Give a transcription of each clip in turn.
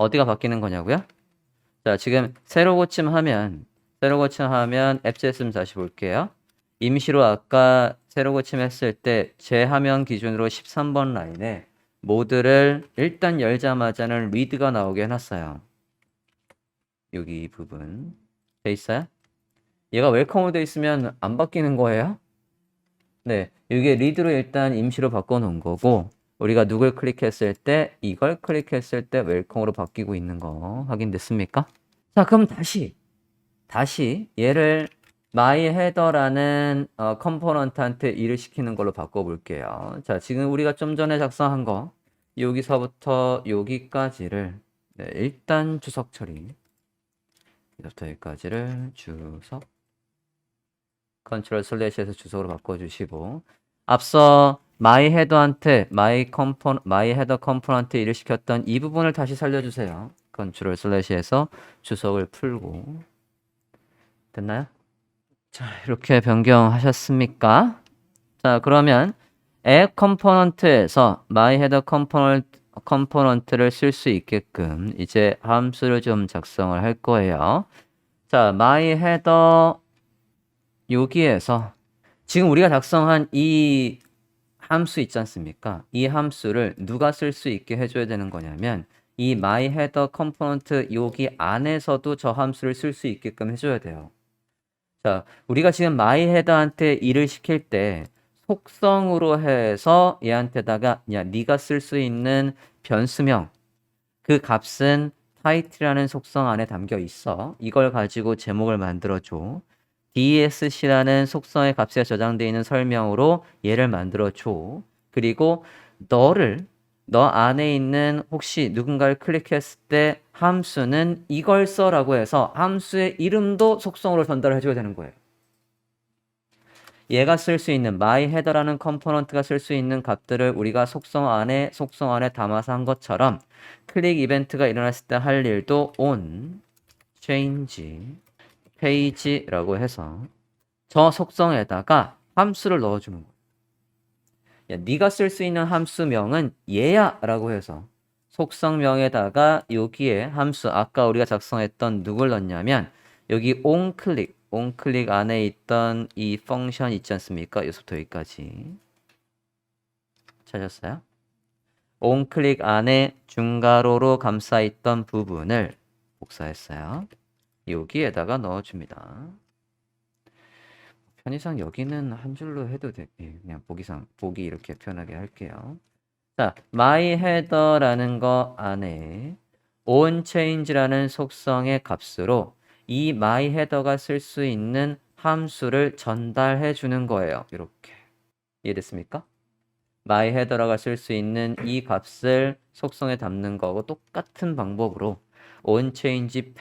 어디가 바뀌는 거냐고요? 자, 지금 새로 고침하면 앱 JS 다시 볼게요. 임시로 아까 새로 고침했을 때 제 화면 기준으로 13번 라인에 모드를 일단 열자마자는 리드가 나오게 해놨어요. 여기 이 부분 돼 있어요? 얘가 웰컴으로 돼 있으면 안 바뀌는 거예요? 네, 이게 리드로 일단 임시로 바꿔놓은 거고 우리가 누굴 클릭했을 때 이걸 클릭했을 때 웰컴으로 바뀌고 있는 거 확인됐습니까? 자, 그럼 다시 얘를 myHeader라는 컴포넌트한테 일을 시키는 걸로 바꿔볼게요. 자, 지금 우리가 좀 전에 작성한 거 여기서부터 여기까지를 네, 일단 주석 처리 여기부터 여기까지를 주석 컨트롤 슬래시에서 주석으로 바꿔주시고 앞서 myHeader한테 myHeader 컴포넌트 일을 시켰던 이 부분을 다시 살려주세요. 컨트롤 슬래시에서 주석을 풀고 됐나요? 자, 이렇게 변경하셨습니까? 자, 그러면 앱 컴포넌트에서 myHeader 컴포넌트를 쓸 수 있게끔 이제 함수를 좀 작성을 할 거예요. 자, myHeader 여기에서 지금 우리가 작성한 이 함수 있지 않습니까? 이 함수를 누가 쓸 수 있게 해줘야 되는 거냐면 이 myHeader 컴포넌트 여기 안에서도 저 함수를 쓸 수 있게끔 해줘야 돼요. 자, 우리가 지금 myHeader한테 일을 시킬 때 속성으로 해서 얘한테다가 야, 네가 쓸 수 있는 변수명 그 값은 title이라는 속성 안에 담겨 있어. 이걸 가지고 제목을 만들어줘. DSC라는 속성의 값에 저장되어 있는 설명으로 얘를 만들어줘. 그리고 너 안에 있는 혹시 누군가를 클릭했을 때 함수는 이걸 써라고 해서 함수의 이름도 속성으로 전달을 해줘야 되는 거예요. 얘가 쓸 수 있는 myHeader라는 컴포넌트가 쓸 수 있는 값들을 우리가 속성 안에 담아서 한 것처럼 클릭 이벤트가 일어났을 때 할 일도 on change page라고 해서 저 속성에다가 함수를 넣어주는 거예요. 야, 네가 쓸 수 있는 함수명은 얘야 라고 해서 속성명에다가 여기에 함수 아까 우리가 작성했던 누굴 넣냐면 여기 onClick 안에 있던 이 펑션 있지 않습니까? 여기서부터 여기까지 찾았어요? onClick 안에 중괄호로 감싸있던 부분을 복사했어요. 여기에다가 넣어줍니다. 편의상 여기는 한 줄로 해도 돼. 그냥 보기 이렇게 편하게 할게요. 자, myHeader라는 거 안에 onChange라는 속성의 값으로 이 myHeader가 쓸 수 있는 함수를 전달해 주는 거예요. 이렇게. 이해됐습니까? myHeader가 쓸 수 있는 이 값을 속성에 담는 거하고 똑같은 방법으로 onChange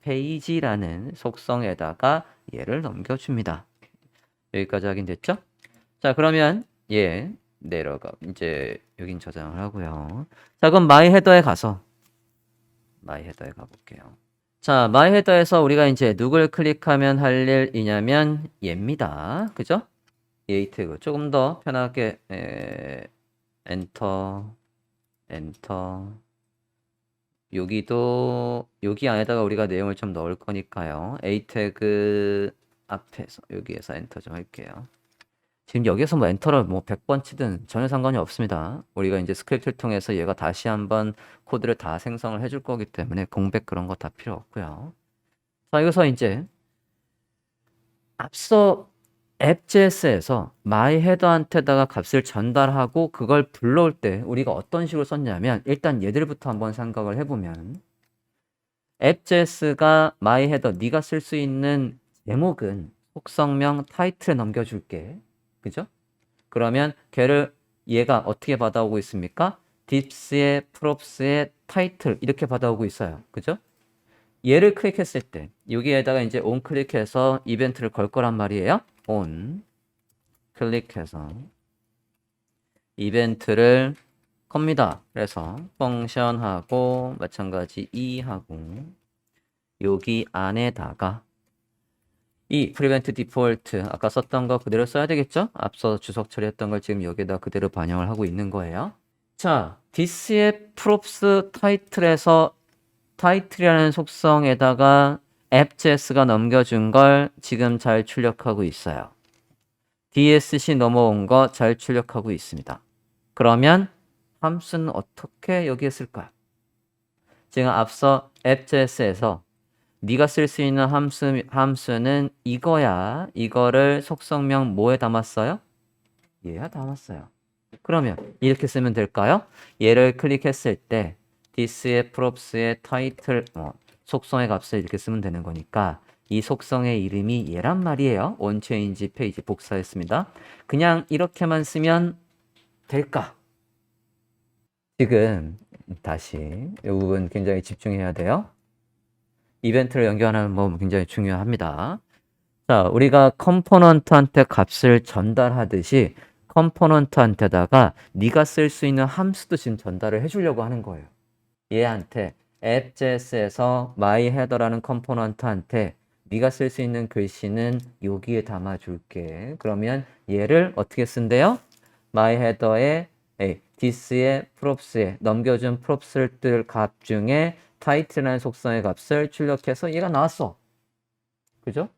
page라는 속성에다가 얘를 넘겨줍니다. 여기까지 확인됐죠? 자, 그러면 얘 내려가 이제 여긴 저장을 하고요. 자, 그럼 myHeader에 가볼게요. 자, myHeader에서 우리가 이제 누굴 클릭하면 할 일이냐면 얘입니다. 그죠? 얘 태그 조금 더 편하게 엔터 여기 안에다가 우리가 내용을 좀 넣을 거니까요. A 태그 앞에서 여기에서 엔터 좀 할게요. 지금 여기서 뭐 엔터를 뭐 100번 치든 전혀 상관이 없습니다. 우리가 이제 스크립트를 통해서 얘가 다시 한번 코드를 다 생성을 해줄 거기 때문에 공백 그런 거 다 필요 없고요. 자, 여기서 이제 앞서 앱JS에서 myHeader한테다가 값을 전달하고 그걸 불러올 때 우리가 어떤 식으로 썼냐면 일단 얘들부터 한번 생각을 해보면 앱JS가 myHeader 네가 쓸 수 있는 제목은 속성명 타이틀에 넘겨줄게. 그죠? 그러면 얘가 어떻게 받아오고 있습니까? 딥스의 props의 타이틀 이렇게 받아오고 있어요. 그죠? 얘를 클릭했을 때 여기에다가 이제 on 클릭해서 이벤트를 걸 거란 말이에요. on 클릭해서 이벤트를 겁니다. 그래서 펑션하고 마찬가지 하고 여기 안에다가 이 prevent default 아까 썼던 거 그대로 써야 되겠죠? 앞서 주석 처리했던 걸 지금 여기다 그대로 반영을 하고 있는 거예요. 자, this의 props title에서 title이라는 속성에다가 app.js가 넘겨준 걸 지금 잘 출력하고 있어요. DSC 넘어온 거 잘 출력하고 있습니다. 그러면 함수는 어떻게 여기에 쓸까요? 지금 앞서 app.js에서 네가 쓸 수 있는 함수는 이거야. 이거를 속성명 뭐에 담았어요? 얘야 담았어요. 그러면 이렇게 쓰면 될까요? 얘를 클릭했을 때 this의 props의 title 속성의 값을 이렇게 쓰면 되는 거니까 이 속성의 이름이 얘란 말이에요. onChange 페이지 복사했습니다. 그냥 이렇게만 쓰면 될까? 지금 다시 이 부분 굉장히 집중해야 돼요. 이벤트를 연결하는 법 굉장히 중요합니다. 자, 우리가 컴포넌트한테 값을 전달하듯이 컴포넌트한테다가 네가 쓸 수 있는 함수도 지금 전달을 해주려고 하는 거예요. 얘한테 app.js에서 myheader라는 컴포넌트한테 네가 쓸 수 있는 글씨는 여기에 담아줄게. 그러면 얘를 어떻게 쓴대요? myheader에 this의 props에 넘겨준 props들 값 중에 title라는 속성의 값을 출력해서 얘가 나왔어. 그죠?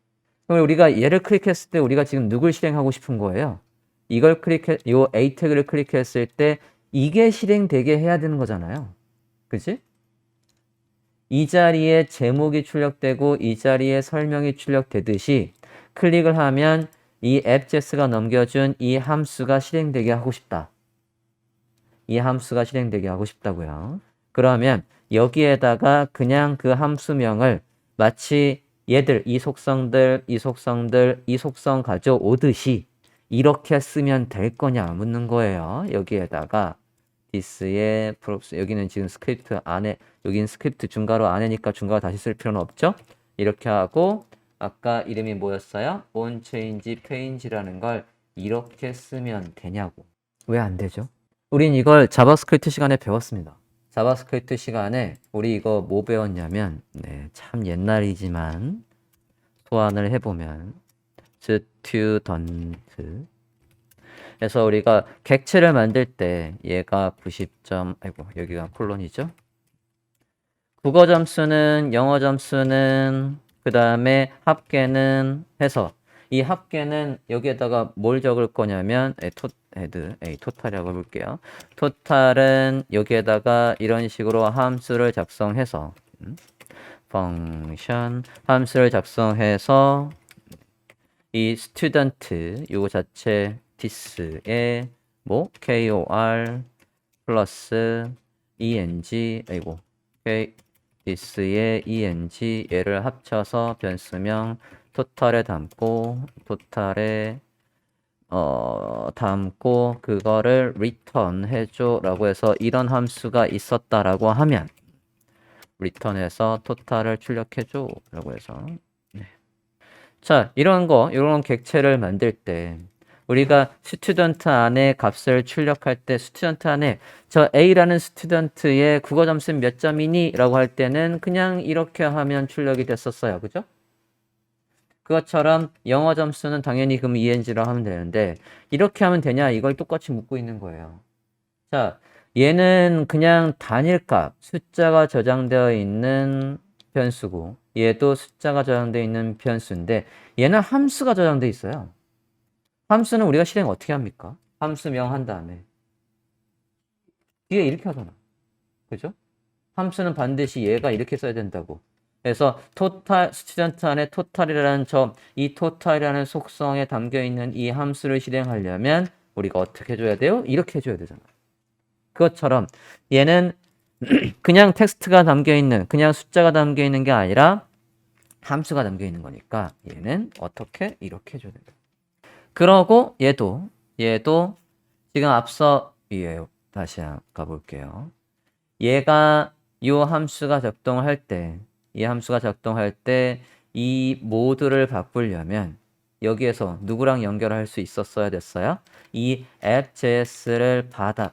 그럼 우리가 얘를 클릭했을 때 우리가 지금 누굴 실행하고 싶은 거예요? 이걸 요 A 태그를 클릭했을 때 이게 실행되게 해야 되는 거잖아요. 그치? 이 자리에 제목이 출력되고 이 자리에 설명이 출력되듯이 클릭을 하면 이 app.js가 넘겨준 이 함수가 실행되게 하고 싶다. 이 함수가 실행되게 하고 싶다고요. 그러면 여기에다가 그냥 그 함수명을 마치 얘들, 이 속성들, 이 속성들, 이 속성 가져오듯이 이렇게 쓰면 될 거냐 묻는 거예요. 여기에다가 this의 props, 여기는 지금 스크립트 안에, 여기는 스크립트 중괄호 안에니까 중괄호 다시 쓸 필요는 없죠. 이렇게 하고 아까 이름이 뭐였어요? onChange page라는 걸 이렇게 쓰면 되냐고. 왜 안 되죠? 우린 이걸 자바스크립트 시간에 배웠습니다. 자바스크립트 시간에 우리 이거 뭐 배웠냐면 참 옛날이지만 소환을 해보면 스튜던트 그래서 우리가 객체를 만들 때 얘가 90점 아이고 여기가 콜론이죠. 국어 점수는 영어 점수는 그 다음에 합계는 해서 이 합계는 여기에다가 뭘 적을 거냐면 토탈이라고 해볼게요. 토탈은 여기에다가 이런 식으로 함수를 작성해서 펑션 함수를 작성해서 이 스튜던트 요거 자체 this에 뭐 kor 플러스 eng this의 eng 얘를 합쳐서 변수명 토탈에 담고 담고 그거를 return 해줘 라고 해서 이런 함수가 있었다라고 하면 return해서 토탈을 출력해줘 라고 해서 자 이런 객체를 만들 때 우리가 스튜던트 안에 값을 출력할 때 스튜던트 안에 저 A라는 스튜던트의 국어 점수는 몇 점이니? 라고 할 때는 그냥 이렇게 하면 출력이 됐었어요. 그죠? 그것처럼 영어 점수는 당연히 그럼 ENG로 하면 되는데 이렇게 하면 되냐? 이걸 똑같이 묻고 있는 거예요. 자, 얘는 그냥 단일값, 숫자가 저장되어 있는 변수고 얘도 숫자가 저장되어 있는 변수인데 얘는 함수가 저장되어 있어요. 함수는 우리가 실행 어떻게 합니까? 함수명 한 다음에 뒤에 이렇게 하잖아. 그죠? 함수는 반드시 얘가 이렇게 써야 된다고. 그래서 토탈 스튜던트 안에 토탈이라는 이 토탈이라는 속성에 담겨 있는 이 함수를 실행하려면 우리가 어떻게 해줘야 돼요? 이렇게 해줘야 되잖아. 그것처럼 얘는 그냥 텍스트가 담겨 있는 그냥 숫자가 담겨 있는 게 아니라 함수가 담겨 있는 거니까 얘는 어떻게 이렇게 해줘야 된다. 그러고 얘도 지금 앞서 다시 가볼게요. 얘가 이 함수가 작동할 때 이 모드를 바꾸려면 여기에서 누구랑 연결할 수 있었어야 됐어요? 이 app.js를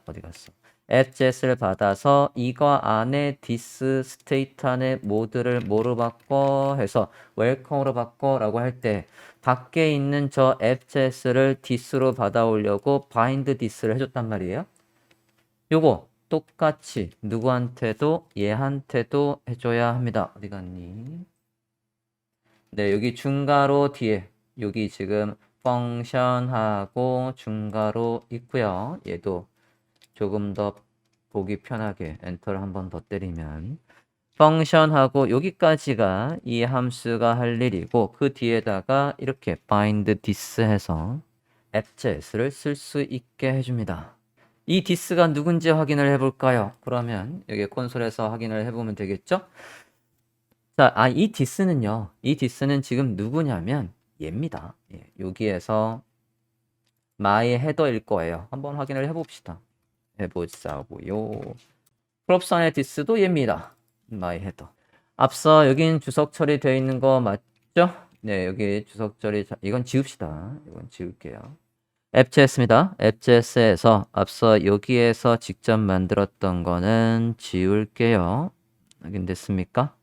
어디 갔어? app.js를 받아서 이거 안에 this state 안에 모드를 뭐로 바꿔 해서 welcome으로 바꿔라고 할 때 밖에 있는 저 app.js를 this로 받아오려고 bind this를 해줬단 말이에요. 요거 똑같이 누구한테도 얘한테도 해줘야 합니다. 어디 갔니? 네, 여기 중괄호 뒤에 여기 지금 펑션하고 중괄호 있고요. 얘도 조금 더 보기 편하게 엔터를 한 번 더 때리면 펑션하고 여기까지가 이 함수가 할 일이고 그 뒤에다가 이렇게 bind this 해서 app.js를 쓸 수 있게 해줍니다. 이 this가 누군지 확인을 해볼까요? 그러면 여기 콘솔에서 확인을 해보면 되겠죠? 자, 이 this는요. 이 this는 지금 누구냐면 얘입니다. 예, 여기에서 my header일 거예요. 한번 확인을 해봅시다. 해보자고요. props 안에 this도 얘입니다. my header. 앞서 여긴 주석 처리되어 있는 거 맞죠? 네, 여기 주석 처리, 이건 지웁시다. 이건 지울게요. 앱JS입니다. 앱JS에서 앞서 여기에서 직접 만들었던 거는 지울게요. 확인됐습니까?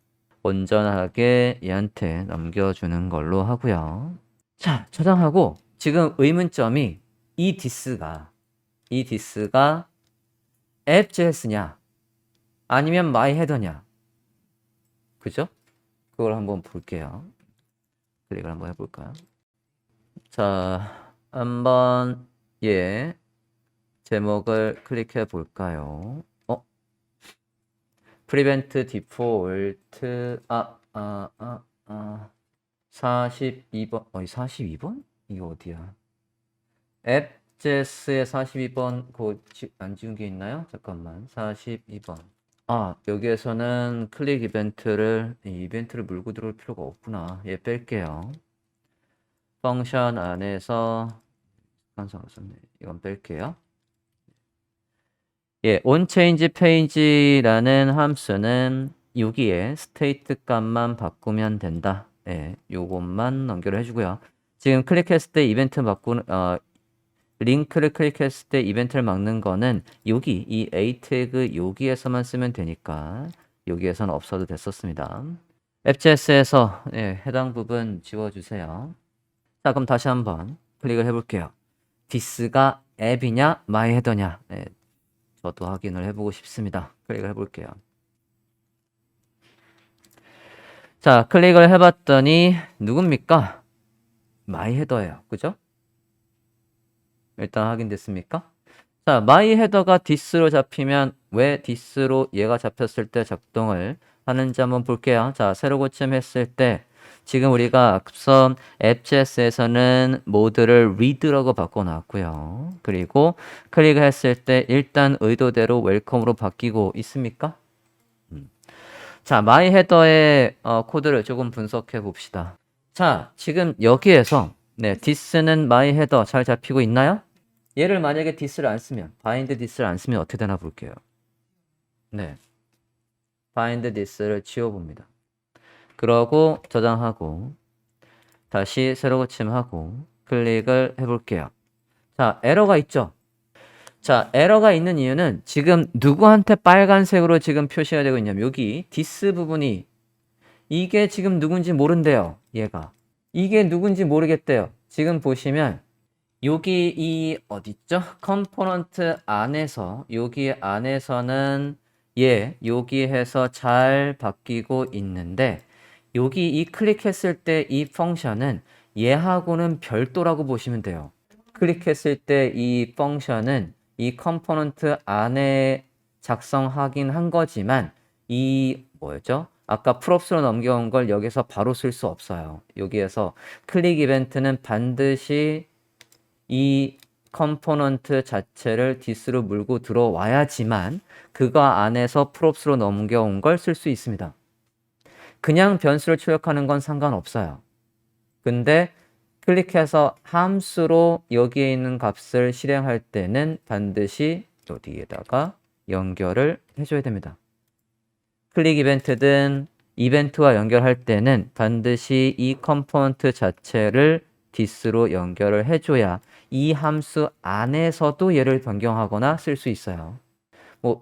온전하게 얘한테 넘겨주는 걸로 하고요. 자, 저장하고 지금 의문점이 이 this가 앱JS냐 아니면 myheader냐, 그죠? 그걸 한번 볼게요. 클릭을 한번 해볼까요? 자, 한번 제목을 클릭해 볼까요? prevent default 42번 42번? 이거 어디야? 앱JS의 42번 그거 안 지운 게 있나요? 잠깐만. 42번. 여기에서는 클릭 이벤트를 물고 들어올 필요가 없구나. 얘 뺄게요. 펑션 안에서 이건 뺄게요. onChangePage라는 함수는 여기에 스테이트 값만 바꾸면 된다. 요것만 연결을 해주고요. 지금 클릭했을 때 이벤트 링크를 클릭했을 때 이벤트를 막는 거는 여기 이 A 태그 여기에서만 쓰면 되니까 여기에서는 없어도 됐었습니다. 앱JS에서 해당 부분 지워주세요. 자, 그럼 다시 한번 클릭을 해볼게요. this가 앱이냐 myheader냐, 저도 확인을 해보고 싶습니다. 클릭을 해볼게요. 자, 클릭을 해봤더니 누굽니까? myheader예요. 그죠? 일단 확인됐습니까? 자, myheader가 this로 잡히면 왜 this로 얘가 잡혔을 때 작동을 하는지 한번 볼게요. 자, 새로 고침했을 때 지금 우리가 앞서 앱JS에서는 모드를 read라고 바꿔놨고요. 그리고 클릭을 했을 때 일단 의도대로 웰컴으로 바뀌고 있습니까? 자, myheader의 코드를 조금 분석해 봅시다. 자, 지금 여기에서 this는 myheader 잘 잡히고 있나요? 얘를 만약에 this를 안 쓰면, bind this를 안 쓰면 어떻게 되나 볼게요. bind this를 지워봅니다. 그러고 저장하고 다시 새로 고침하고 클릭을 해볼게요. 자, 에러가 있죠? 자, 에러가 있는 이유는 지금 누구한테 빨간색으로 지금 표시가 되고 있냐면 여기 this 부분이 이게 지금 누군지 모른대요. 얘가. 이게 누군지 모르겠대요. 지금 보시면 여기 이 어딨죠? 컴포넌트 안에서 여기 안에서는 여기 해서 잘 바뀌고 있는데 여기 이 클릭했을 때 이 펑션은 얘하고는 별도라고 보시면 돼요. 클릭했을 때 이 펑션은 이 컴포넌트 안에 작성하긴 한 거지만 이 뭐였죠? 아까 props로 넘겨온 걸 여기서 바로 쓸 수 없어요. 여기에서 클릭 이벤트는 반드시 이 컴포넌트 자체를 this로 물고 들어와야지만 그거 안에서 props로 넘겨온 걸 쓸 수 있습니다. 그냥 변수를 출력하는 건 상관없어요. 근데 클릭해서 함수로 여기에 있는 값을 실행할 때는 반드시 여기에다가 연결을 해줘야 됩니다. 클릭 이벤트든 이벤트와 연결할 때는 반드시 이 컴포넌트 자체를 this로 연결을 해줘야 이 함수 안에서도 얘를 변경하거나 쓸 수 있어요.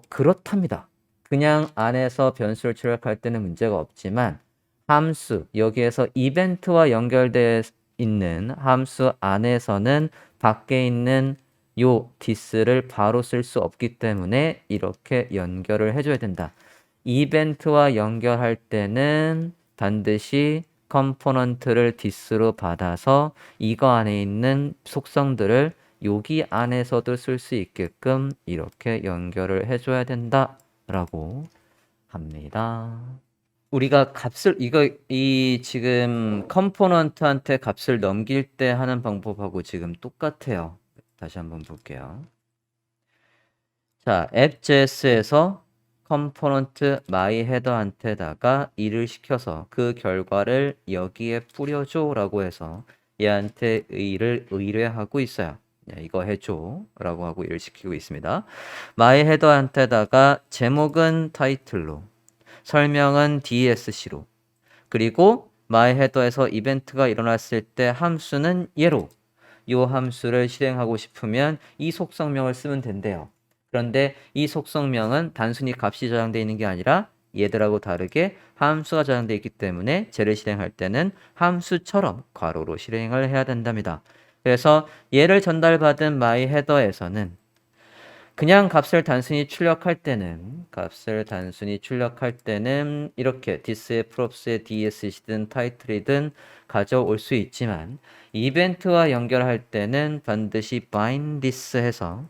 그렇답니다. 그냥 안에서 변수를 출력할 때는 문제가 없지만 함수, 여기에서 이벤트와 연결되어 있는 함수 안에서는 밖에 있는 요 this를 바로 쓸 수 없기 때문에 이렇게 연결을 해줘야 된다. 이벤트와 연결할 때는 반드시 컴포넌트를 this로 받아서 이거 안에 있는 속성들을 여기 안에서도 쓸 수 있게끔 이렇게 연결을 해줘야 된다라고 합니다. 우리가 값을 이 지금 컴포넌트한테 값을 넘길 때 하는 방법하고 지금 똑같아요. 다시 한번 볼게요. 자, app.js에서 컴포넌트 myHeader한테다가 일을 시켜서 그 결과를 여기에 뿌려줘라고 해서 얘한테 일을 의뢰하고 있어요. 야, 이거 해줘 라고 하고 일을 시키고 있습니다. myHeader한테다가 제목은 타이틀로, 설명은 DSC로, 그리고 myHeader에서 이벤트가 일어났을 때 함수는 얘로, 이 함수를 실행하고 싶으면 이 속성명을 쓰면 된대요. 그런데 이 속성명은 단순히 값이 저장되어 있는 게 아니라 얘들하고 다르게 함수가 저장되어 있기 때문에 쟤를 실행할 때는 함수처럼 괄호로 실행을 해야 된답니다. 그래서 얘를 전달받은 myHeader에서는 그냥 값을 단순히 출력할 때는 이렇게 this의 props의 ds이든 title이든 가져올 수 있지만 이벤트와 연결할 때는 반드시 bind this 해서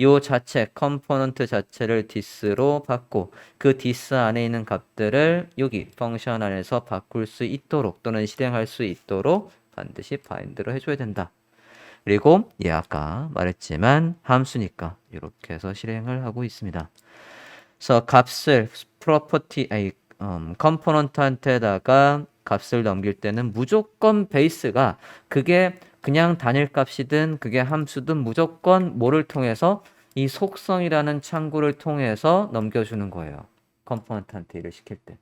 요 자체 컴포넌트 자체를 this로 받고 그 this 안에 있는 값들을 여기 펑션 안에서 바꿀 수 있도록 또는 실행할 수 있도록 반드시 bind로 해줘야 된다. 그리고 아까 말했지만 함수니까 이렇게 해서 실행을 하고 있습니다. 그래서 값을 컴포넌트한테다가 값을 넘길 때는 무조건 베이스가 그게 그냥 단일 값이든 그게 함수든 무조건 뭐를 통해서 이 속성이라는 창구를 통해서 넘겨주는 거예요. 컴포넌트한테 일을 시킬 때.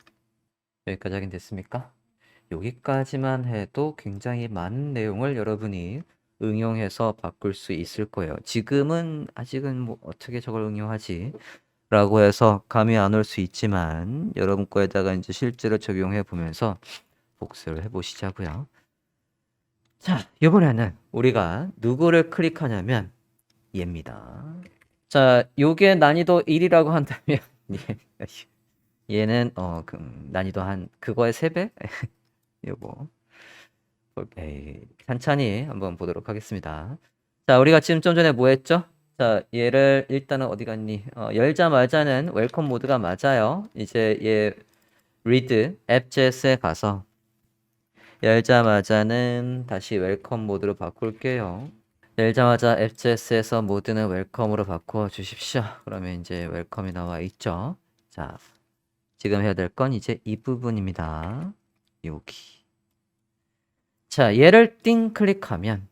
여기까지 확인됐습니까? 여기까지만 해도 굉장히 많은 내용을 여러분이 응용해서 바꿀 수 있을 거예요. 지금은 아직은 뭐 어떻게 저걸 응용하지? 라고 해서 감이 안 올 수 있지만 여러분 거에다가 이제 실제로 적용해 보면서 복습을 해 보시자고요. 자, 이번에는 우리가 누구를 클릭하냐면 얘입니다. 자, 요게 난이도 1이라고 한다면 얘는 난이도 한 그거의 3배? 요거 천천히 한번 보도록 하겠습니다. 자, 우리가 지금 좀 전에 뭐 했죠? 자, 얘를 일단은 어디 갔니? 열자마자는 웰컴 모드가 맞아요. 이제 얘 read app.js에 가서 열자마자는 다시 웰컴 모드로 바꿀게요. 열자마자 app.js에서 모드는 웰컴으로 바꿔 주십시오. 그러면 이제 웰컴이 나와 있죠. 자, 지금 해야 될 건 이제 이 부분입니다. 여기. 자, 얘를 띵 클릭하면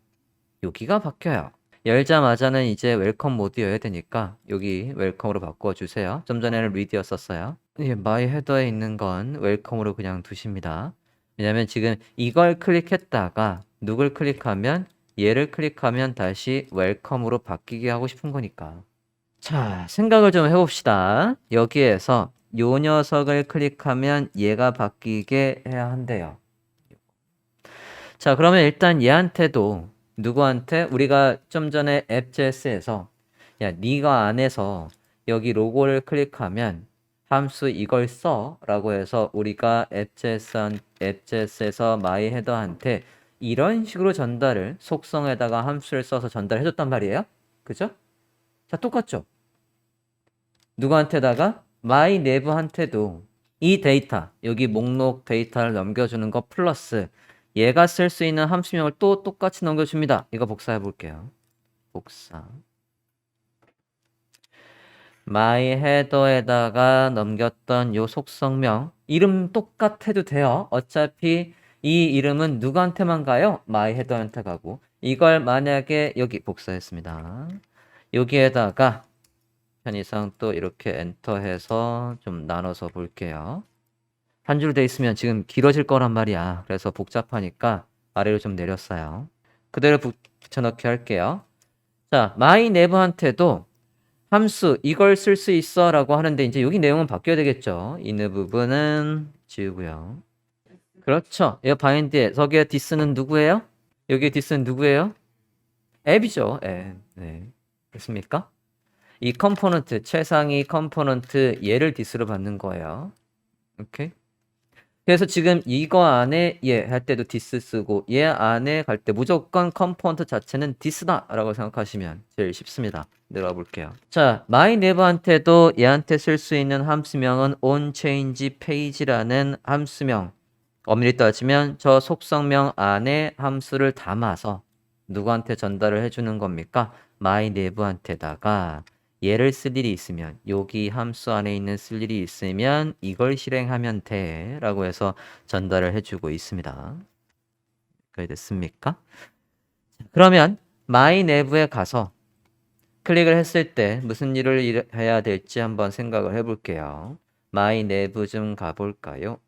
여기가 바뀌어요. 열자마자는 이제 웰컴 모드여야 되니까 여기 웰컴으로 바꿔주세요. 좀 전에는 read였었어요. my header에 있는 건 웰컴으로 그냥 두십니다. 왜냐면 지금 이걸 클릭했다가 누굴 클릭하면 얘를 클릭하면 다시 웰컴으로 바뀌게 하고 싶은 거니까. 자, 생각을 좀 해봅시다. 여기에서 요 녀석을 클릭하면 얘가 바뀌게 해야 한대요. 자, 그러면 일단 얘한테도 누구한테 우리가 좀 전에 app.js에서 야, 네가 안에서 여기 로고를 클릭하면 함수 이걸 써 라고 해서 우리가 app.js에서 myHeader한테 이런 식으로 전달을 속성에다가 함수를 써서 전달해 줬단 말이에요. 그죠? 자, 똑같죠? 누구한테다가 myNav한테도 이 데이터, 여기 목록 데이터를 넘겨주는 거 플러스 얘가 쓸 수 있는 함수명을 또 똑같이 넘겨줍니다. 이거 복사해 볼게요. 복사. myHeader에다가 넘겼던 요 속성명 이름 똑같아도 돼요. 어차피 이 이름은 누구한테만 가요? myHeader한테 가고 이걸 만약에 여기 복사했습니다. 여기에다가 편의상 또 이렇게 엔터해서 좀 나눠서 볼게요. 한 줄 돼 있으면 지금 길어질 거란 말이야. 그래서 복잡하니까 아래로 좀 내렸어요. 그대로 붙여넣기 할게요. 자, myNav한테도 함수 이걸 쓸 수 있어 라고 하는데 이제 여기 내용은 바뀌어야 되겠죠. 있는 부분은 지우고요. 그렇죠. 이 바인드에 저기에 this는 누구예요? 여기에 this는 누구예요? 앱이죠. 앱. 네. 그렇습니까? 이 컴포넌트, 최상위 컴포넌트 얘를 디스로 받는 거예요. 오케이? 그래서 지금 이거 안에 얘 할 때도 디스 쓰고 얘 안에 갈 때 무조건 컴포넌트 자체는 디스다 라고 생각하시면 제일 쉽습니다. 내려가 볼게요. 자, myNav한테도 얘한테 쓸 수 있는 함수명은 onChangePage라는 함수명. 엄밀히 따지면 저 속성명 안에 함수를 담아서 누구한테 전달을 해주는 겁니까? myNav한테다가 얘를 쓸 일이 있으면 여기 함수 안에 있는 쓸 일이 있으면 이걸 실행하면 돼 라고 해서 전달을 해주고 있습니다. 그게 됐습니까? 그러면 myNav에 가서 클릭을 했을 때 무슨 일을 해야 될지 한번 생각을 해볼게요. myNav 좀 가볼까요?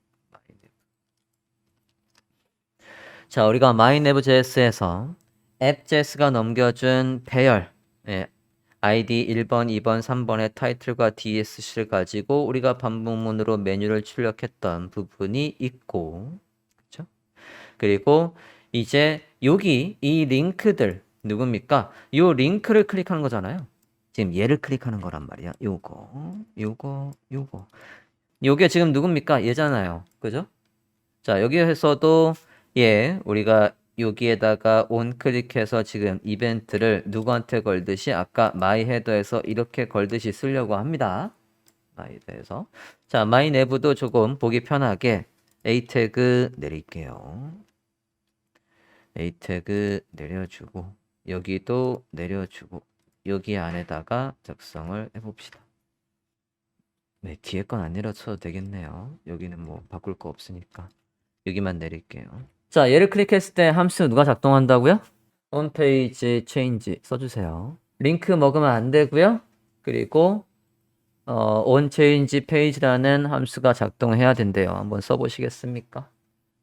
자, 우리가 myNav.js에서 app.js가 넘겨준 배열, ID 1번, 2번, 3번의 타이틀과 DSC를 가지고 우리가 반복문으로 메뉴를 출력했던 부분이 있고, 그렇죠? 그리고 이제 여기 이 링크들 누굽니까? 요 링크를 클릭하는 거잖아요. 지금 얘를 클릭하는 거란 말이야. 요거. 요게 지금 누굽니까? 얘잖아요. 그죠? 자, 여기에서도 우리가 여기에다가 온 클릭해서 지금 이벤트를 누구한테 걸듯이 아까 myHeader에서 이렇게 걸듯이 쓰려고 합니다. myHeader에서. 자, myNav도 조금 보기 편하게 a 태그 내릴게요. a 태그 내려주고 여기도 내려주고 여기 안에다가 작성을 해봅시다. 네, 뒤에 건 안 내려쳐도 되겠네요. 여기는 뭐 바꿀 거 없으니까 여기만 내릴게요. 자, 얘를 클릭했을 때 함수 누가 작동한다고요? onPage change 써주세요. 링크 먹으면 안 되고요. 그리고 onChangePage라는 함수가 작동해야 된대요. 한번 써보시겠습니까?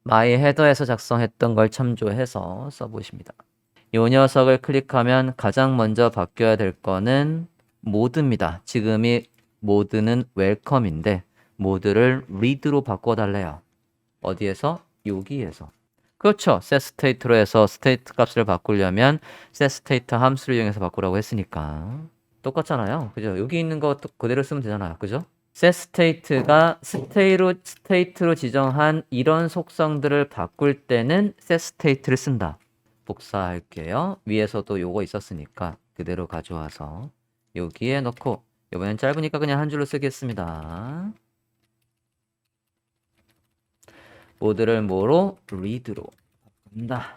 myHeader에서 작성했던 걸 참조해서 써보십니다. 이 녀석을 클릭하면 가장 먼저 바뀌어야 될 거는 모드입니다. 지금이 모드는 웰컴인데 모드를 read로 바꿔달래요. 어디에서? 여기에서. 그렇죠. setState로 해서 state 값을 바꾸려면 setState 함수를 이용해서 바꾸라고 했으니까 똑같잖아요. 그죠? 여기 있는 거 그대로 쓰면 되잖아요. 그죠? setState가 state로 지정한 이런 속성들을 바꿀 때는 setState를 쓴다. 복사할게요. 위에서도 요거 있었으니까 그대로 가져와서 여기에 넣고 이번엔 짧으니까 그냥 한 줄로 쓰겠습니다. 모드를 뭐로? read로 바꾼다.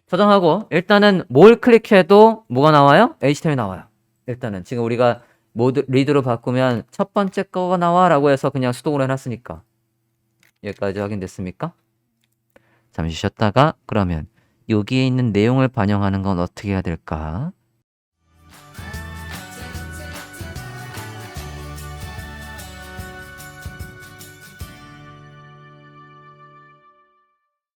저장하고 일단은 뭘 클릭해도 뭐가 나와요? HTML이 나와요. 일단은 지금 우리가 모드 read로 바꾸면 첫 번째 거가 나와 라고 해서 그냥 수동으로 해놨으니까 여기까지 확인됐습니까? 잠시 쉬었다가 그러면 여기에 있는 내용을 반영하는 건 어떻게 해야 될까?